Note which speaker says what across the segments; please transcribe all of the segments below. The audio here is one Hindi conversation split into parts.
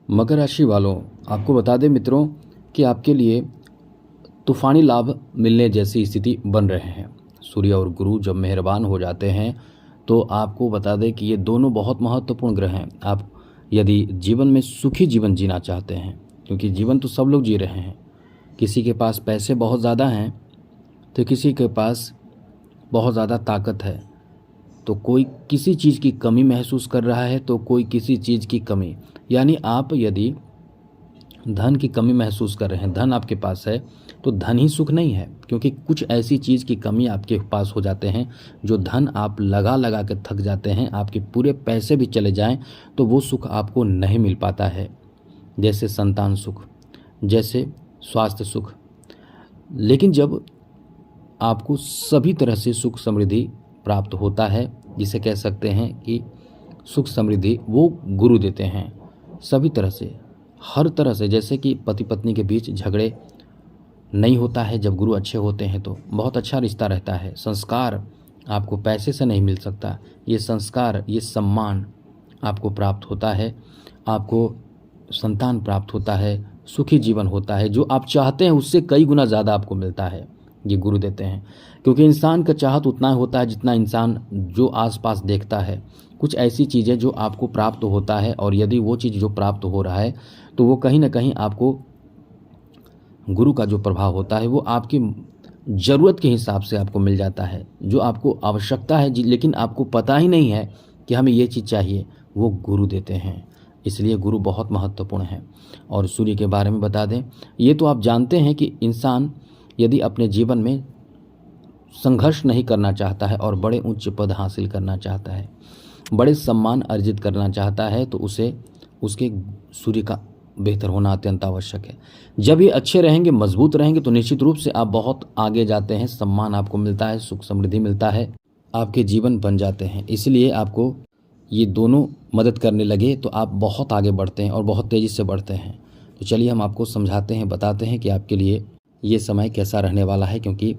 Speaker 1: मकर राशि वालों, आपको बता दें मित्रों कि आपके लिए तूफानी लाभ मिलने जैसी स्थिति बन रहे हैं। सूर्य और गुरु जब मेहरबान हो जाते हैं तो आपको बता दें कि ये दोनों बहुत महत्वपूर्ण ग्रह हैं। आप यदि जीवन में सुखी जीवन जीना चाहते हैं, क्योंकि जीवन तो सब लोग जी रहे हैं, किसी के पास पैसे बहुत ज़्यादा हैं तो किसी के पास बहुत ज़्यादा ताकत है, तो कोई किसी चीज़ की कमी महसूस कर रहा है तो कोई किसी चीज़ की कमी। यानी आप यदि धन की कमी महसूस कर रहे हैं, धन आपके पास है तो धन ही सुख नहीं है, क्योंकि कुछ ऐसी चीज़ की कमी आपके पास हो जाते हैं जो धन आप लगा लगा के थक जाते हैं, आपके पूरे पैसे भी चले जाएं तो वो सुख आपको नहीं मिल पाता है। जैसे संतान सुख, जैसे स्वास्थ्य सुख। लेकिन जब आपको सभी तरह से सुख समृद्धि प्राप्त होता है, जिसे कह सकते हैं कि सुख समृद्धि वो गुरु देते हैं सभी तरह से, हर तरह से। जैसे कि पति पत्नी के बीच झगड़े नहीं होता है जब गुरु अच्छे होते हैं तो बहुत अच्छा रिश्ता रहता है। संस्कार आपको पैसे से नहीं मिल सकता, ये संस्कार, ये सम्मान आपको प्राप्त होता है, आपको संतान प्राप्त होता है, सुखी जीवन होता है, जो आप चाहते हैं उससे कई गुना ज़्यादा आपको मिलता है, ये गुरु देते हैं। क्योंकि इंसान का चाहत उतना होता है जितना इंसान जो आसपास देखता है। कुछ ऐसी चीज़ें जो आपको प्राप्त होता है, और यदि वो चीज़ जो प्राप्त हो रहा है तो वो कहीं ना कहीं आपको गुरु का जो प्रभाव होता है वो आपकी ज़रूरत के हिसाब से आपको मिल जाता है, जो आपको आवश्यकता है लेकिन आपको पता ही नहीं है कि हमें ये चीज़ चाहिए, वो गुरु देते हैं। इसलिए गुरु बहुत महत्वपूर्ण है। और सूर्य के बारे में बता दें, ये तो आप जानते हैं कि इंसान यदि अपने जीवन में संघर्ष नहीं करना चाहता है और बड़े उच्च पद हासिल करना चाहता है, बड़े सम्मान अर्जित करना चाहता है, तो उसे उसके सूर्य का बेहतर होना अत्यंत आवश्यक है। जब ये अच्छे रहेंगे, मजबूत रहेंगे, तो निश्चित रूप से आप बहुत आगे जाते हैं, सम्मान आपको मिलता है, सुख समृद्धि मिलता है, आपके जीवन बन जाते हैं। इसलिए आपको ये दोनों मदद करने लगे तो आप बहुत आगे बढ़ते हैं और बहुत तेज़ी से बढ़ते हैं। तो चलिए हम आपको समझाते हैं, बताते हैं कि आपके लिए ये समय कैसा रहने वाला है, क्योंकि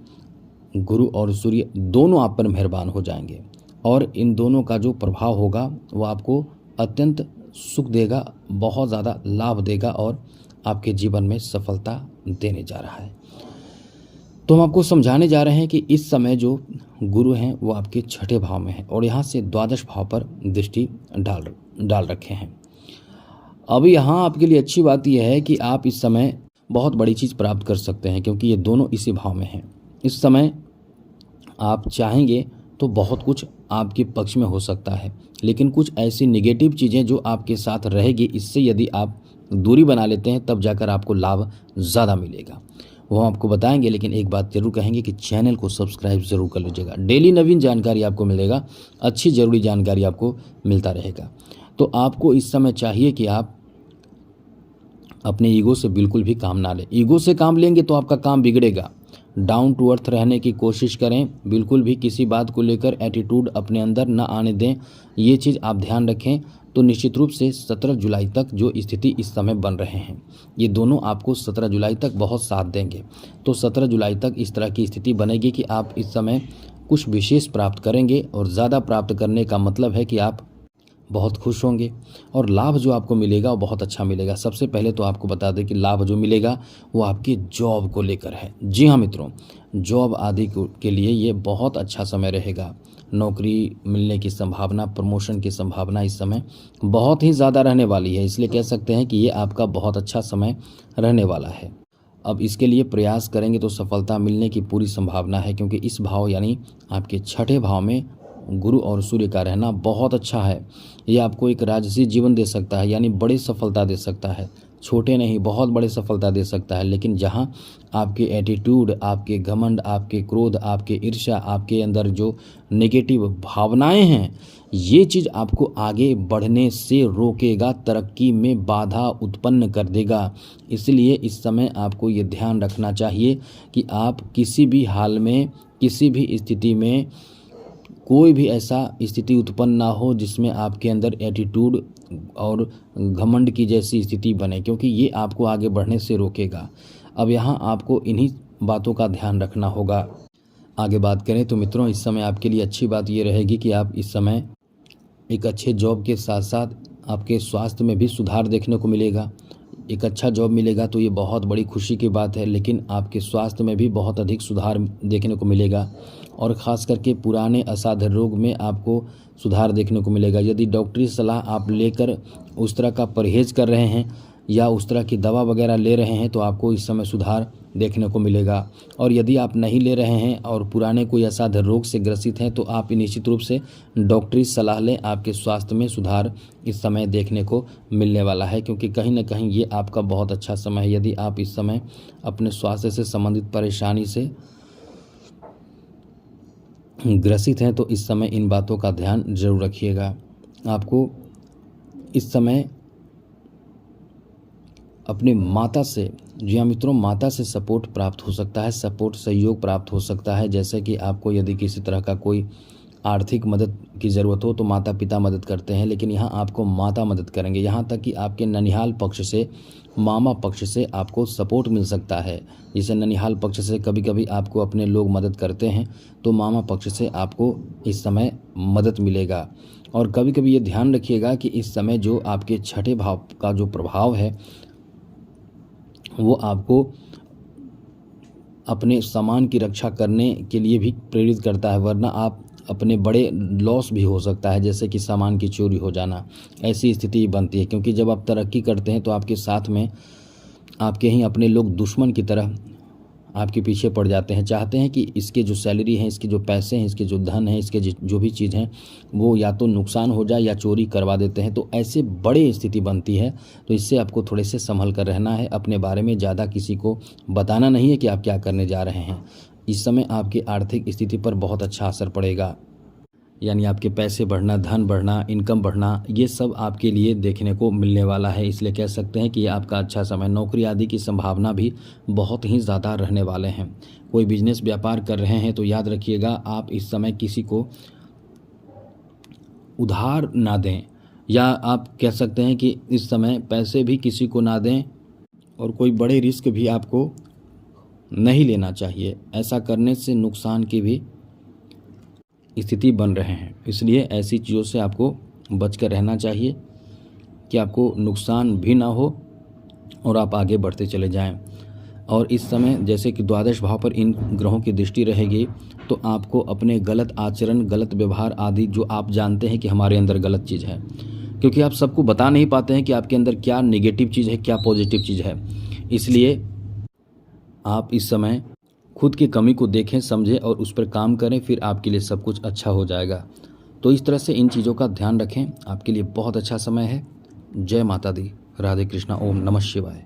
Speaker 1: गुरु और सूर्य दोनों आप पर मेहरबान हो जाएंगे और इन दोनों का जो प्रभाव होगा वो आपको अत्यंत सुख देगा, बहुत ज़्यादा लाभ देगा और आपके जीवन में सफलता देने जा रहा है। तो हम आपको समझाने जा रहे हैं कि इस समय जो गुरु हैं वो आपके छठे भाव में हैं और यहाँ से द्वादश भाव पर दृष्टि डाल रखे हैं। अब यहाँ आपके लिए अच्छी बात यह है कि आप इस समय बहुत बड़ी चीज़ प्राप्त कर सकते हैं, क्योंकि ये दोनों इसी भाव में हैं। इस समय आप चाहेंगे तो बहुत कुछ आपके पक्ष में हो सकता है, लेकिन कुछ ऐसी निगेटिव चीज़ें जो आपके साथ रहेगी, इससे यदि आप दूरी बना लेते हैं तब जाकर आपको लाभ ज़्यादा मिलेगा, वो हम आपको बताएंगे। लेकिन एक बात जरूर कहेंगे कि चैनल को सब्सक्राइब ज़रूर कर लीजिएगा, डेली नवीन जानकारी आपको मिलेगा, अच्छी ज़रूरी जानकारी आपको मिलता रहेगा। तो आपको इस समय चाहिए कि आप अपने ईगो से बिल्कुल भी काम ना लें। ईगो से काम लेंगे तो आपका काम बिगड़ेगा। डाउन टू अर्थ रहने की कोशिश करें, बिल्कुल भी किसी बात को लेकर एटीट्यूड अपने अंदर न आने दें, ये चीज़ आप ध्यान रखें। तो निश्चित रूप से 17 जुलाई तक जो स्थिति इस समय बन रहे हैं, ये दोनों आपको 17 जुलाई तक बहुत साथ देंगे। तो 17 जुलाई तक इस तरह की स्थिति बनेगी कि आप इस समय कुछ विशेष प्राप्त करेंगे, और ज़्यादा प्राप्त करने का मतलब है कि आप बहुत खुश होंगे और लाभ जो आपको मिलेगा वो बहुत अच्छा मिलेगा। सबसे पहले तो आपको बता दें कि लाभ जो मिलेगा वो आपके जॉब को लेकर है। जी हाँ मित्रों, जॉब आदि के लिए ये बहुत अच्छा समय रहेगा। नौकरी मिलने की संभावना, प्रमोशन की संभावना इस समय बहुत ही ज़्यादा रहने वाली है, इसलिए कह सकते हैं कि ये आपका बहुत अच्छा समय रहने वाला है। अब इसके लिए प्रयास करेंगे तो सफलता मिलने की पूरी संभावना है, क्योंकि इस भाव यानी आपके छठे भाव में गुरु और सूर्य का रहना बहुत अच्छा है। ये आपको एक राजसी जीवन दे सकता है, यानी बड़ी सफलता दे सकता है, छोटे नहीं बहुत बड़े सफलता दे सकता है। लेकिन जहाँ आपके एटीट्यूड, आपके घमंड, आपके क्रोध, आपके ईर्ष्या, आपके अंदर जो नेगेटिव भावनाएं हैं, ये चीज़ आपको आगे बढ़ने से रोकेगा, तरक्की में बाधा उत्पन्न कर देगा। इसलिए इस समय आपको ये ध्यान रखना चाहिए कि आप किसी भी हाल में, किसी भी स्थिति में कोई भी ऐसा स्थिति उत्पन्न ना हो जिसमें आपके अंदर एटीट्यूड और घमंड की जैसी स्थिति बने, क्योंकि ये आपको आगे बढ़ने से रोकेगा। अब यहाँ आपको इन्हीं बातों का ध्यान रखना होगा। आगे बात करें तो मित्रों, इस समय आपके लिए अच्छी बात ये रहेगी कि आप इस समय एक अच्छे जॉब के साथ साथ आपके स्वास्थ्य में भी सुधार देखने को मिलेगा। एक अच्छा जॉब मिलेगा तो ये बहुत बड़ी खुशी की बात है, लेकिन आपके स्वास्थ्य में भी बहुत अधिक सुधार देखने को मिलेगा और ख़ास करके पुराने असाध्य रोग में आपको सुधार देखने को मिलेगा। यदि डॉक्टरी सलाह आप लेकर उस तरह का परहेज़ कर रहे हैं या उस तरह की दवा वगैरह ले रहे हैं तो आपको इस समय सुधार देखने को मिलेगा। और यदि आप नहीं ले रहे हैं और पुराने कोई असाध्य रोग से ग्रसित हैं तो आप निश्चित रूप से डॉक्टरी सलाह लें। आपके स्वास्थ्य में सुधार इस समय देखने को मिलने वाला है, क्योंकि कहीं ना कहीं ये आपका बहुत अच्छा समय है। यदि आप इस समय अपने स्वास्थ्य से संबंधित परेशानी से ग्रसित हैं तो इस समय इन बातों का ध्यान जरूर रखिएगा। आपको इस समय अपने माता से, जी हाँ मित्रों, माता से सपोर्ट प्राप्त हो सकता है, सपोर्ट सहयोग प्राप्त हो सकता है। जैसे कि आपको यदि किसी तरह का कोई आर्थिक मदद की ज़रूरत हो तो माता पिता मदद करते हैं, लेकिन यहाँ आपको माता मदद करेंगे। यहाँ तक कि आपके ननिहाल पक्ष से, मामा पक्ष से आपको सपोर्ट मिल सकता है। जैसे ननिहाल पक्ष से कभी कभी आपको अपने लोग मदद करते हैं तो मामा पक्ष से आपको इस समय मदद मिलेगा। और कभी कभी ये ध्यान रखिएगा कि इस समय जो आपके छठे भाव का जो प्रभाव है वो आपको अपने सामान की रक्षा करने के लिए भी प्रेरित करता है, वरना आप अपने बड़े लॉस भी हो सकता है, जैसे कि सामान की चोरी हो जाना, ऐसी स्थिति बनती है। क्योंकि जब आप तरक्की करते हैं तो आपके साथ में आपके ही अपने लोग दुश्मन की तरह आपके पीछे पड़ जाते हैं, चाहते हैं कि इसके जो सैलरी है, इसके जो पैसे हैं, इसके जो धन है, इसके जो भी चीज़ हैं वो या तो नुकसान हो जाए या चोरी करवा देते हैं। तो ऐसे बड़े स्थिति बनती है। तो इससे आपको थोड़े से संभल कर रहना है। अपने बारे में ज़्यादा किसी को बताना नहीं है कि आप क्या करने जा रहे हैं। इस समय आपकी आर्थिक स्थिति पर बहुत अच्छा असर पड़ेगा, यानी आपके पैसे बढ़ना, धन बढ़ना, इनकम बढ़ना, ये सब आपके लिए देखने को मिलने वाला है। इसलिए कह सकते हैं कि ये आपका अच्छा समय, नौकरी आदि की संभावना भी बहुत ही ज़्यादा रहने वाले हैं। कोई बिजनेस व्यापार कर रहे हैं तो याद रखिएगा आप इस समय किसी को उधार ना दें, या आप कह सकते हैं कि इस समय पैसे भी किसी को ना दें और कोई बड़े रिस्क भी आपको नहीं लेना चाहिए। ऐसा करने से नुकसान की भी स्थिति बन रहे हैं। इसलिए ऐसी चीज़ों से आपको बच कर रहना चाहिए कि आपको नुकसान भी ना हो और आप आगे बढ़ते चले जाएं। और इस समय जैसे कि द्वादश भाव पर इन ग्रहों की दृष्टि रहेगी तो आपको अपने गलत आचरण, गलत व्यवहार आदि जो आप जानते हैं कि हमारे अंदर गलत चीज़ है, क्योंकि आप सबको बता नहीं पाते हैं कि आपके अंदर क्या नेगेटिव चीज़ है, क्या पॉजिटिव चीज़ है। इसलिए आप इस समय खुद की कमी को देखें, समझें और उस पर काम करें, फिर आपके लिए सब कुछ अच्छा हो जाएगा। तो इस तरह से इन चीज़ों का ध्यान रखें, आपके लिए बहुत अच्छा समय है। जय माता दी, राधे कृष्णा, ओम नमः शिवाय।